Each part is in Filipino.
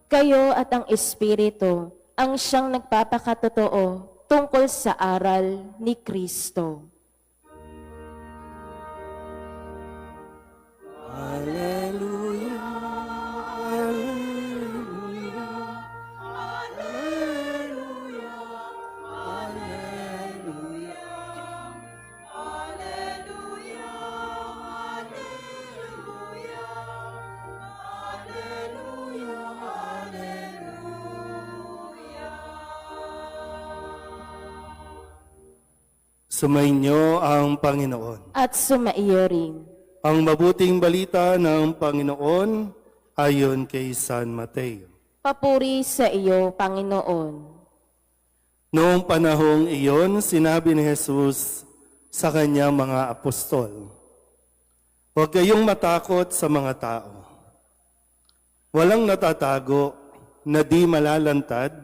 Kayo at ang Espiritu ang siyang nagpapakatotoo tungkol sa aral ni Kristo. Hallelujah, hallelujah, hallelujah, hallelujah, hallelujah, hallelujah, hallelujah. Sumainyo ang Panginoon. At sumaiyo rin. Ang mabuting balita ng Panginoon ayon kay San Mateo. Papuri sa iyo, Panginoon. Noong panahong iyon, sinabi ni Jesus sa kanyang mga apostol, "Huwag kayong matakot sa mga tao. Walang natatago na di malalantad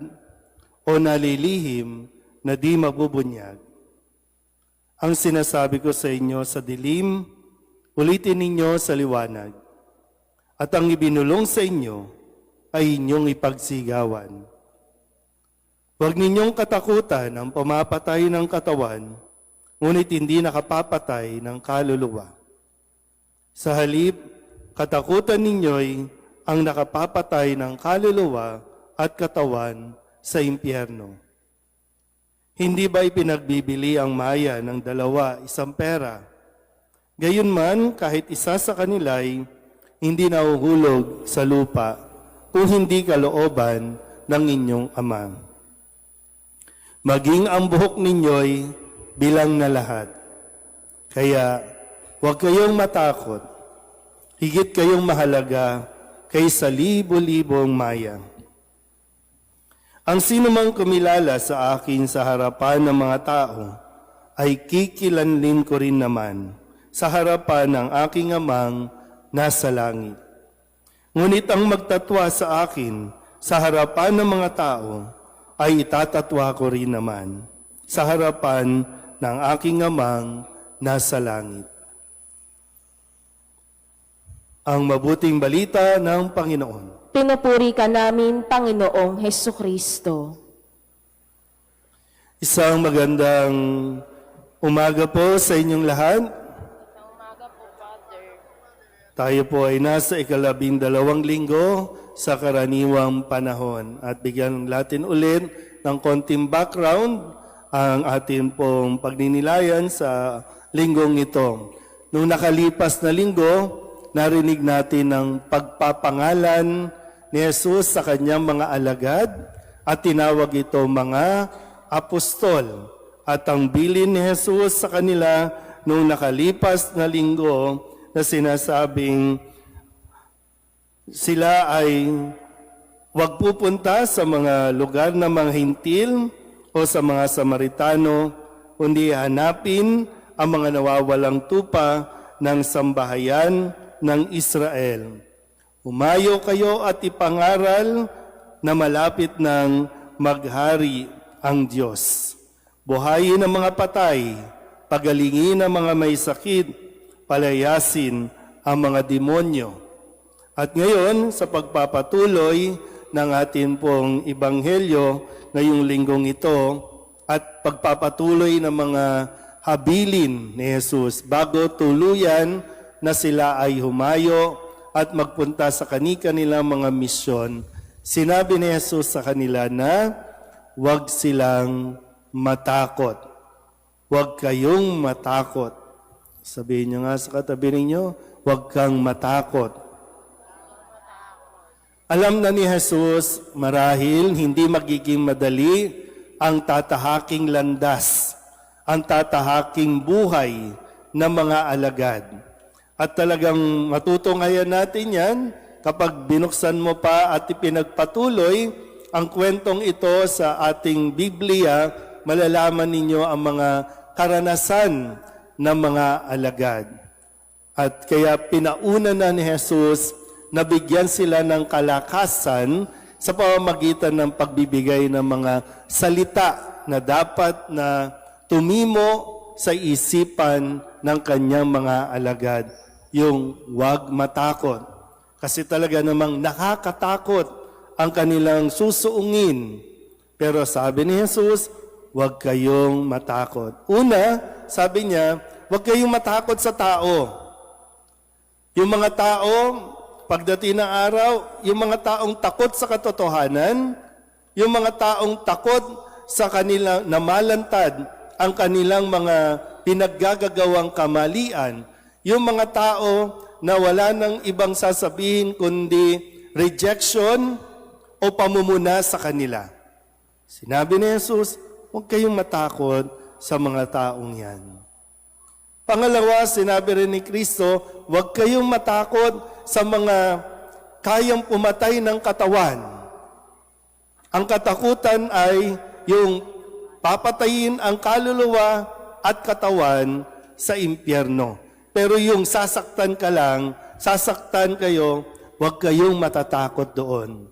o nalilihim na di mabubunyag. Ang sinasabi ko sa inyo sa dilim, ulitin ninyo sa liwanag. At ang ibinulong sa inyo ay inyong ipagsigawan. Huwag ninyong katakutan ang pamapatay ng katawan, ngunit hindi nakapapatay ng kaluluwa. Sa halip, katakutan ninyo'y ang nakapapatay ng kaluluwa at katawan sa impyerno. Hindi ba ipinagbibili ang maya ng 2 isang pera? Gayunman, kahit isa sa kanila'y hindi nahuhulog sa lupa kung hindi kalooban ng inyong Ama. Maging ang buhok ninyo'y bilang na lahat. Kaya huwag kayong matakot. Higit kayong mahalaga kaysa libo-libong maya. Ang sinumang kumilala sa akin sa harapan ng mga tao ay kikilanlin ko rin naman sa harapan ng aking Amang nasa langit. Ngunit ang magtatwa sa akin sa harapan ng mga tao ay itatatwa ko rin naman sa harapan ng aking Amang nasa langit." Ang mabuting balita ng Panginoon. Pinupuri ka namin, Panginoong Hesukristo. Isang magandang umaga po sa inyong lahat. Tayo po ay nasa 12 linggo sa karaniwang panahon. At bigyan natin ulit ng konting background ang atin pong pagninilayan sa linggong ito. Nung nakalipas na linggo, narinig natin ang pagpapangalan ni Jesus sa kanyang mga alagad at tinawag ito mga apostol. At ang bilin ni Jesus sa kanila nung nakalipas na linggo na sinasabing sila ay huwag pupunta sa mga lugar ng mga hintil o sa mga Samaritano, kundi hanapin ang mga nawawalang tupa ng sambahayan ng Israel. Umayo kayo at ipangaral na malapit ng maghari ang Diyos. Buhayin ang mga patay, pagalingin ang mga may sakit, palayasin ang mga demonyo. At ngayon, sa pagpapatuloy ng atin pong Ebanghelyo ngayong linggong ito at pagpapatuloy ng mga habilin ni Jesus bago tuluyan na sila ay humayo at magpunta sa kanilang mga misyon, sinabi ni Jesus sa kanila na huwag silang matakot. Huwag kayong matakot. Sabihin nyo nga sa katabi ninyo, huwag kang matakot. Alam na ni Jesus, marahil hindi magiging madali ang tatahaking landas, ang tatahaking buhay ng mga alagad. At talagang matutunghayan natin yan kapag binuksan mo pa at ipinagpatuloy ang kwentong ito sa ating Biblia, malalaman ninyo ang mga karanasan ng mga alagad. At kaya pinauna na ni Jesus na bigyan sila ng kalakasan sa pamamagitan ng pagbibigay ng mga salita na dapat na tumimo sa isipan ng kanyang mga alagad. Yung huwag matakot. Kasi talaga namang nakakatakot ang kanilang susuungin. Pero sabi ni Jesus, huwag kayong matakot. Una, sabi niya, huwag kayong matakot sa tao. Yung mga tao, pagdating ng araw, yung mga taong takot sa katotohanan, yung mga taong takot sa kanilang namalantad ang kanilang mga pinaggagawang kamalian, yung mga tao na wala nang ibang sasabihin kundi rejection o pamumuna sa kanila. Sinabi ni Jesus, huwag kayong matakot sa mga taong yan. Pangalawa, sinabi rin ni Kristo, huwag kayong matakot sa mga kayang pumatay ng katawan. Ang katakutan ay yung papatayin ang kaluluwa at katawan sa impyerno. Pero yung sasaktan ka lang, sasaktan kayo, huwag kayong matatakot doon.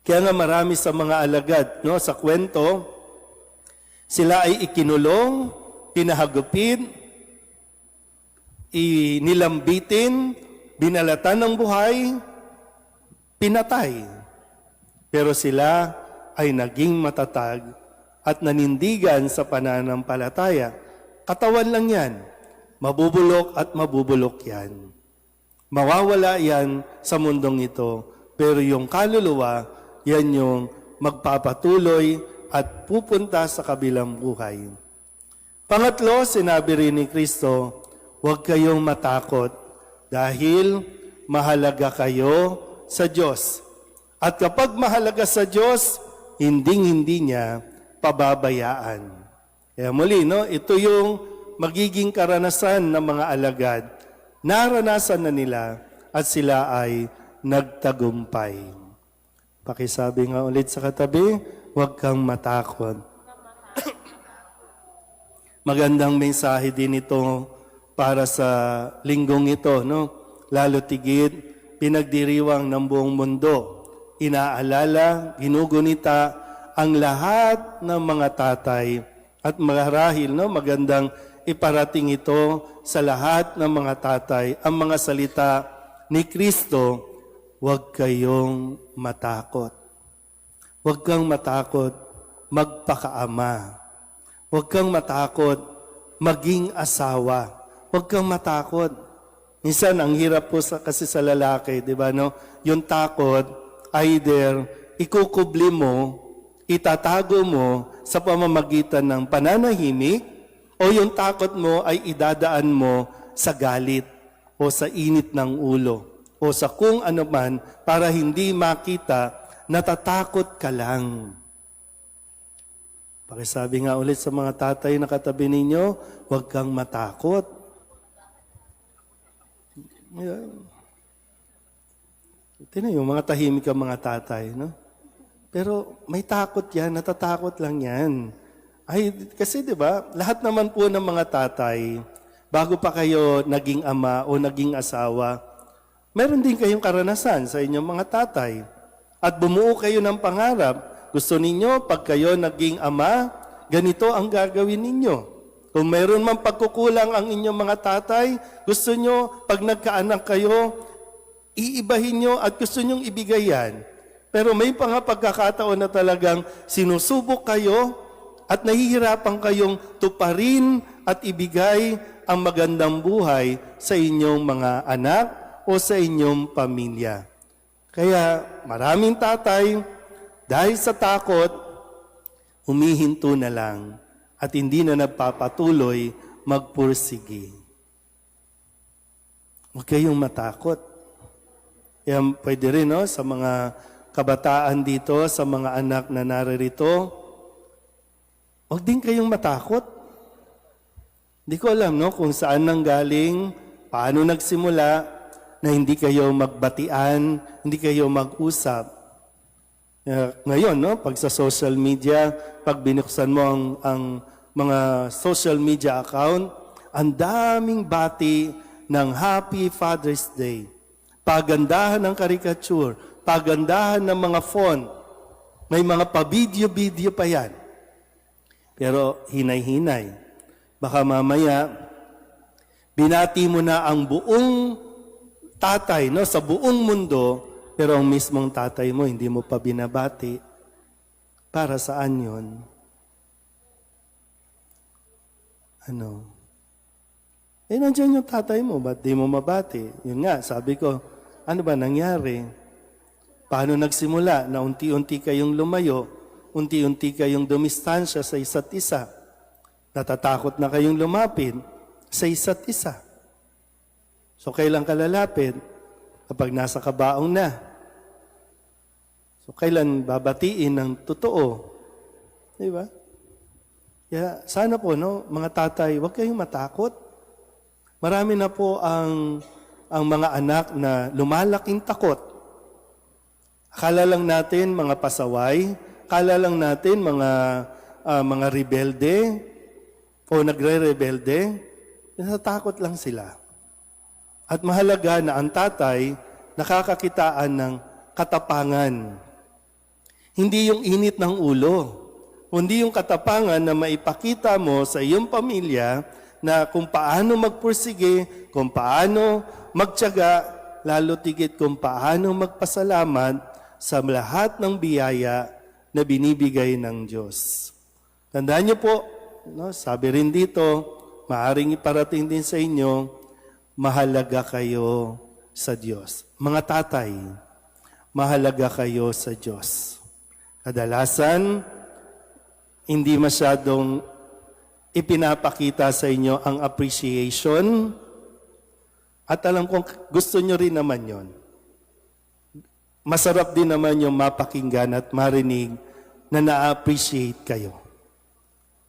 Kaya nga marami sa mga alagad, no, sa kwento, sila ay ikinulong, pinahagupit, inilambitin, binalatan ng buhay, pinatay. Pero sila ay naging matatag at nanindigan sa pananampalataya. Katawan lang yan. Mabubulok at mabubulok yan. Mawawala yan sa mundong ito. Pero yung kaluluwa, yan yung magpapatuloy at pupunta sa kabilang buhay. Pangatlo, sinabi rin ni Kristo, huwag kayong matakot dahil mahalaga kayo sa Diyos. At kapag mahalaga sa Diyos, hindi niya pababayaan. Kaya muli, no, ito yung magiging karanasan ng mga alagad. Naranasan na nila at sila ay nagtagumpay. Pakisabi nga ulit sa katabi, huwag kang matakot. Magandang mensahe din ito para sa linggong ito, no? Lalo tigit, pinagdiriwang ng buong mundo. Inaalala, ginugunita ang lahat ng mga tatay at marahil, no, magandang iparating ito sa lahat ng mga tatay ang mga salita ni Kristo, huwag kayong matakot. Huwag kang matakot magpakaama. Huwag kang matakot maging asawa. Huwag kang matakot. Minsan, ang hirap po kasi sa lalaki, di ba, no? Yung takot, either ikukubli mo, itatago mo sa pamamagitan ng pananahimik, o yung takot mo ay idadaan mo sa galit o sa init ng ulo o sa kung ano man para hindi makita, natatakot ka lang. Pakisabi nga ulit sa mga tatay na katabi ninyo, huwag kang matakot. Tingnan yung mga tahimik ang mga tatay, no? Pero may takot yan, natatakot lang yan. Ay, kasi di ba, lahat naman po ng mga tatay, bago pa kayo naging ama o naging asawa, meron din kayong karanasan sa inyong mga tatay. At bumuo kayo ng pangarap. Gusto ninyo, pag kayo naging ama, ganito ang gagawin ninyo. Kung meron man pagkukulang ang inyong mga tatay, gusto nyo, pag nagkaanak kayo, iibahin nyo at gusto nyong ibigay yan. Pero may mga pagkakataon na talagang sinusubok kayo at nahihirapan kayong tuparin at ibigay ang magandang buhay sa inyong mga anak o sa inyong pamilya. Kaya maraming tatay, dahil sa takot, humihinto na lang at hindi na nagpapatuloy magpursigi. Huwag kayong matakot. Yan, pwede rin, no, sa mga kabataan dito, sa mga anak na naririto, huwag din kayong matakot. Hindi ko alam, no, kung saan nanggaling, paano nagsimula, na hindi kayo magbatian, hindi kayo mag-usap. Ngayon, no, pag sa social media, pag binuksan mo ang mga social media account, ang daming bati ng Happy Father's Day. Pagandahan ng caricature, pagandahan ng mga font, may mga pa-video-video pa yan. Pero hinay-hinay. Baka mamaya, binati mo na ang buong tatay, no, sa buong mundo pero ang mismong tatay mo hindi mo pa binabati, para saan yun? Ano? Nandiyan yung tatay mo, ba't di mo mabati? Yun nga, sabi ko, ano ba nangyari? Paano nagsimula na unti-unti kayong lumayo, unti-unti kayong dumistansya sa isa't isa? Natatakot na kayong lumapit sa isa't isa. So, kailan ka lalapit? Kapag nasa kabaong na. So, kailan babatiin ng totoo? Di ba? Kaya, sana po, no, mga tatay, huwag kayong matakot. Marami na po ang mga anak na lumalaking takot. Akala lang natin mga pasaway, akala lang natin mga rebelde o nagre-rebelde, natatakot lang sila. At mahalaga na ang tatay nakakakitaan ng katapangan. Hindi yung init ng ulo, kundi yung katapangan na maipakita mo sa iyong pamilya na kung paano magpursige, kung paano magtiyaga, lalo tigit kung paano magpasalamat sa lahat ng biyaya na binibigay ng Diyos. Tandaan niyo po, no, sabi rin dito, maaring iparating din sa inyo, mahalaga kayo sa Diyos. Mga tatay, mahalaga kayo sa Diyos. Kadalasan, hindi masyadong ipinapakita sa inyo ang appreciation at alam kong gusto nyo rin naman yon. Masarap din naman yung mapakinggan at marinig na na-appreciate kayo.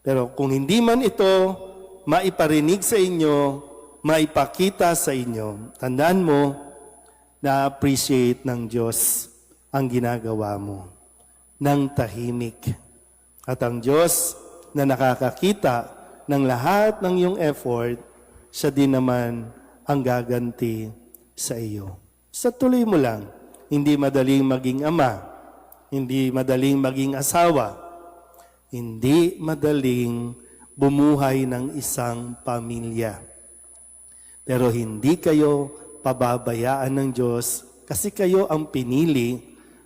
Pero kung hindi man ito maiparinig sa inyo, maipakita sa inyo, tandaan mo na-appreciate ng Diyos ang ginagawa mo ng tahimik. At ang Diyos na nakakakita ng lahat ng iyong effort, siya din naman ang gaganti sa iyo. Sa tuloy mo lang, hindi madaling maging ama, hindi madaling maging asawa, hindi madaling bumuhay ng isang pamilya. Pero hindi kayo pababayaan ng Diyos kasi kayo ang pinili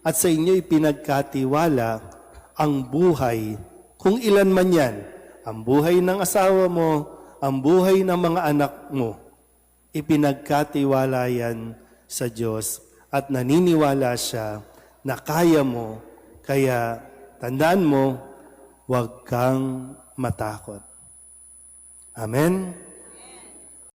at sa inyo ipinagkatiwala ang buhay. Kung ilan man yan, ang buhay ng asawa mo, ang buhay ng mga anak mo, ipinagkatiwala yan sa Diyos at naniniwala siya na kaya mo, kaya tandaan mo, huwag kang matakot. Amen?